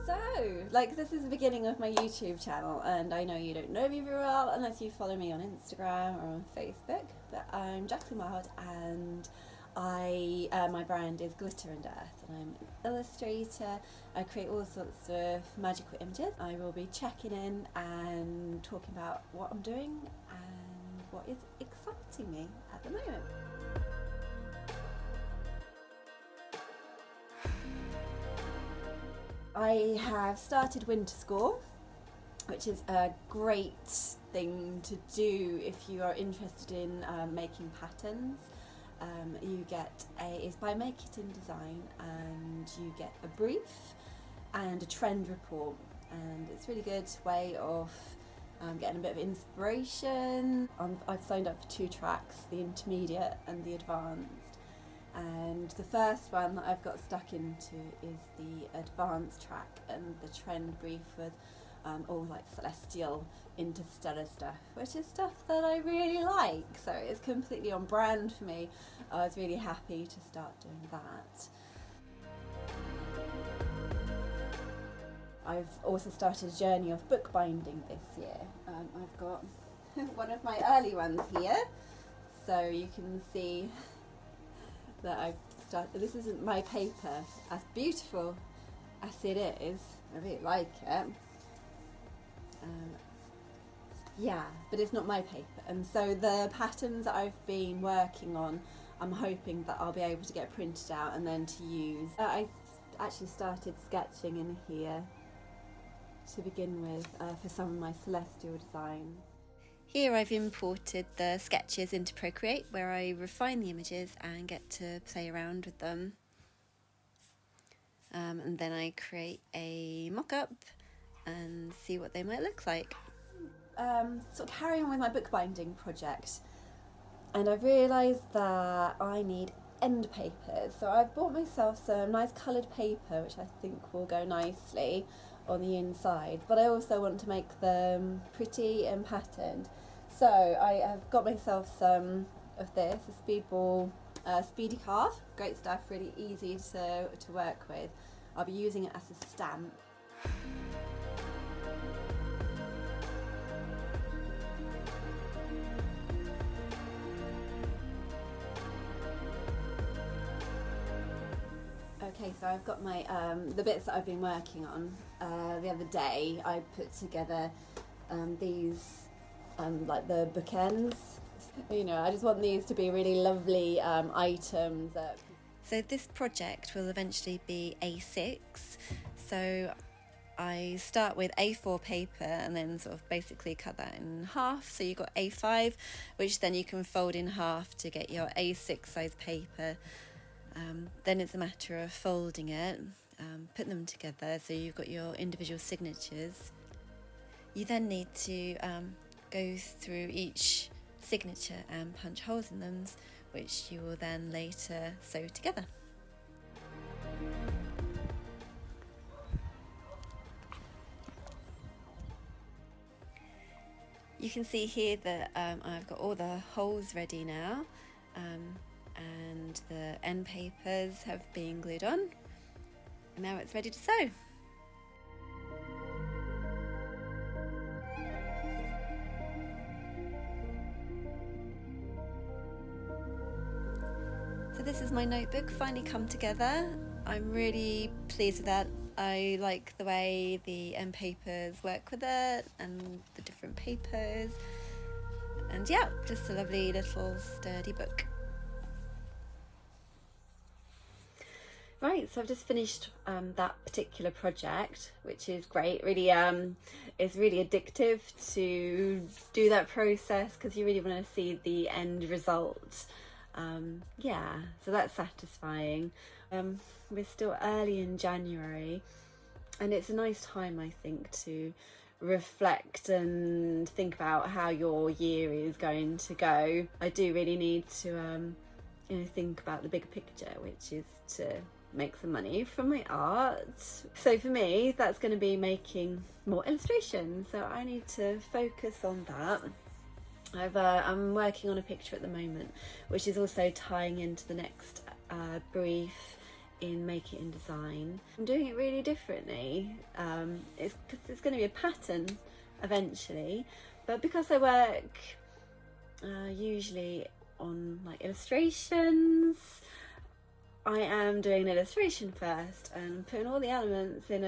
So, this is the beginning of my YouTube channel, and I know you don't know me very well unless you follow me on Instagram or on Facebook, but I'm Jacqueline Wild, and my brand is Glitter and Earth, and I'm an illustrator. I create all sorts of magical images. I will be checking in and talking about what I'm doing and what is exciting me at the moment. I have started winter school, which is a great thing to do if you are interested in making patterns. You get it's by Make It in Design, and you get a brief and a trend report, and it's a really good way of getting a bit of inspiration. I've signed up for 2 tracks, the intermediate and the advanced. And the first one that I've got stuck into is the advanced track, and the trend brief was all celestial, interstellar stuff, which is stuff that I really like, so it's completely on brand for me. I was really happy to start doing that. I've also started a journey of bookbinding this year. I've got one of my early ones here, so you can see that I've started. This isn't my paper, as beautiful as it is. I really like it. Yeah, but it's not my paper, and so the patterns that I've been working on, I'm hoping that I'll be able to get printed out and then to use. I actually started sketching in here to begin with for some of my celestial designs. Here I've imported the sketches into Procreate, where I refine the images and get to play around with them. And then I create a mock-up and see what they might look like. Sort of carrying on with my bookbinding project, and I've realised that I need end papers. So I've bought myself some nice coloured paper, which I think will go nicely on the inside, but I also want to make them pretty and patterned. So I have got myself some of this, a Speedball Speedy Card. Great stuff, really easy to work with. I'll be using it as a stamp. Okay, so I've got my the bits that I've been working on. The other day I put together these like the bookends. You know, I just want these to be really lovely items. So this project will eventually be A6. So I start with A4 paper and then sort of basically cut that in half. So you've got A5, which then you can fold in half to get your A6 size paper. Then it's a matter of folding it, put them together so you've got your individual signatures. You then need to go through each signature and punch holes in them, which you will then later sew together. You can see here that I've got all the holes ready now. And the end papers have been glued on, and now it's ready to sew. So this is my notebook finally come together. I'm really pleased with that. I like the way the end papers work with it and the different papers, and yeah, just a lovely little sturdy book. Right, so I've just finished that particular project, which is great. Really, it's really addictive to do that process because you really want to see the end result. Yeah, so that's satisfying. We're still early in January, and it's a nice time, I think, to reflect and think about how your year is going to go. I do really need to, think about the bigger picture, which is to make some money from my art. So for me, that's going to be making more illustrations, so I need to focus on that. I'm working on a picture at the moment, which is also tying into the next brief in Make It in Design. I'm doing it really differently. It's going to be a pattern eventually, but because I work usually on like illustrations, I am doing an illustration first and putting all the elements in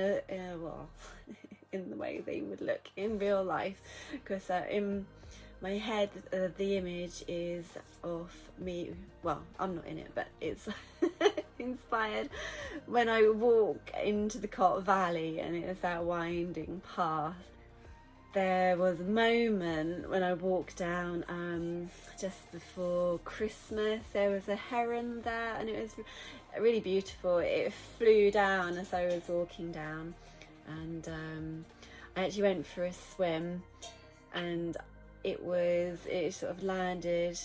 in the way they would look in real life, because in my head the image is of me, well, I'm not in it, but it's inspired when I walk into the Cot Valley and it's that winding path. There was a moment when I walked down just before Christmas. There was a heron there and it was really beautiful. It flew down as I was walking down, and I actually went for a swim, and it sort of landed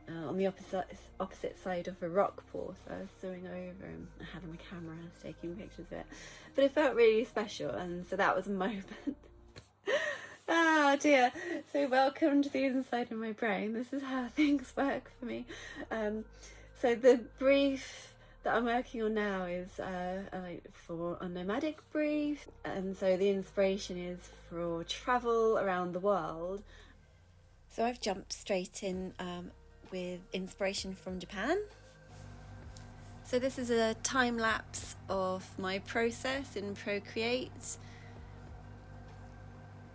on the opposite side of a rock pool. So I was swimming over and I had my camera, I was taking pictures of it, but it felt really special, and so that was a moment. Ah dear, so welcome to the inside of my brain. This is how things work for me. So the brief that I'm working on now is for a nomadic brief, and so the inspiration is for travel around the world. So I've jumped straight in with inspiration from Japan. So this is a time lapse of my process in Procreate.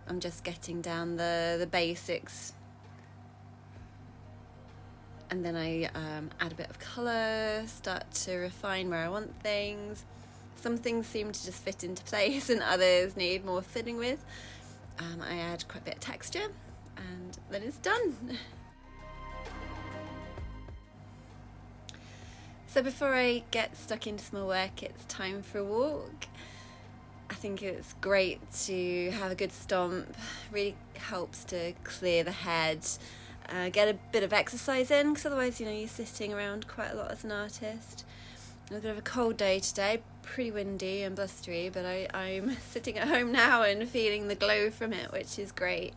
I'm just getting down the basics, and then I add a bit of colour, start to refine where I want things. Some things seem to just fit into place and others need more fiddling with. I add quite a bit of texture and then it's done. So before I get stuck into some more work, it's time for a walk. I think it's great to have a good stomp. Really helps to clear the head, get a bit of exercise in, because otherwise, you're sitting around quite a lot as an artist. A bit of a cold day today, pretty windy and blustery, but I'm sitting at home now and feeling the glow from it, which is great.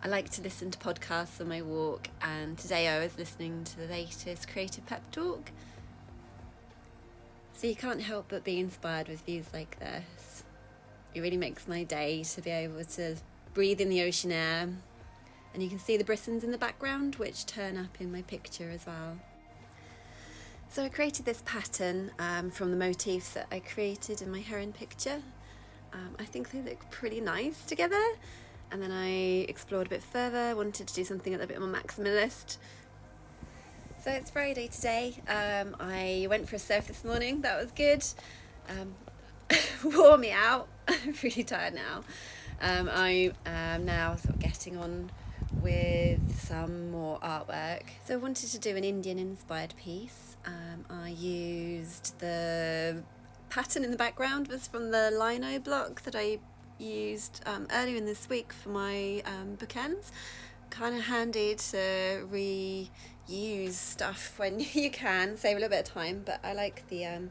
I like to listen to podcasts on my walk, and today I was listening to the latest Creative Pep Talk. So you can't help but be inspired with views like this. It really makes my day to be able to breathe in the ocean air, and you can see the bristles in the background, which turn up in my picture as well. So I created this pattern from the motifs that I created in my heron picture. I think they look pretty nice together, and then I explored a bit further, wanted to do something a little bit more maximalist. So it's Friday today. I went for a surf this morning, that was good. Wore me out. I'm really tired now. I am now sort of getting on with some more artwork. So I wanted to do an Indian inspired piece. I used the pattern in the background was from the lino block that I used earlier in this week for my bookends. Kind of handy to reuse stuff when you can, save a little bit of time, but I like the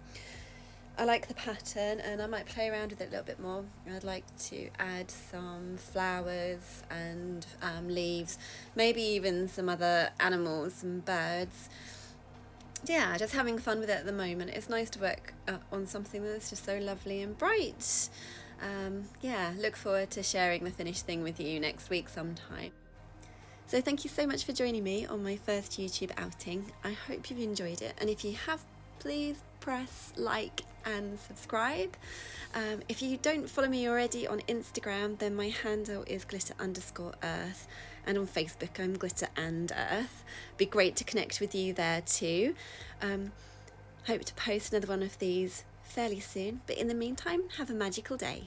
pattern, and I might play around with it a little bit more. I'd like to add some flowers and leaves, maybe even some other animals, some birds. Yeah, just having fun with it at the moment. It's nice to work on something that's just so lovely and bright. Look forward to sharing the finished thing with you next week sometime. So thank you so much for joining me on my first YouTube outing. I hope you've enjoyed it, and if you have, please press like and subscribe. If you don't follow me already on Instagram, then my handle is glitter_earth, and on Facebook I'm glitter and earth. Be great to connect with you there too. Hope to post another one of these fairly soon, but in the meantime, have a magical day.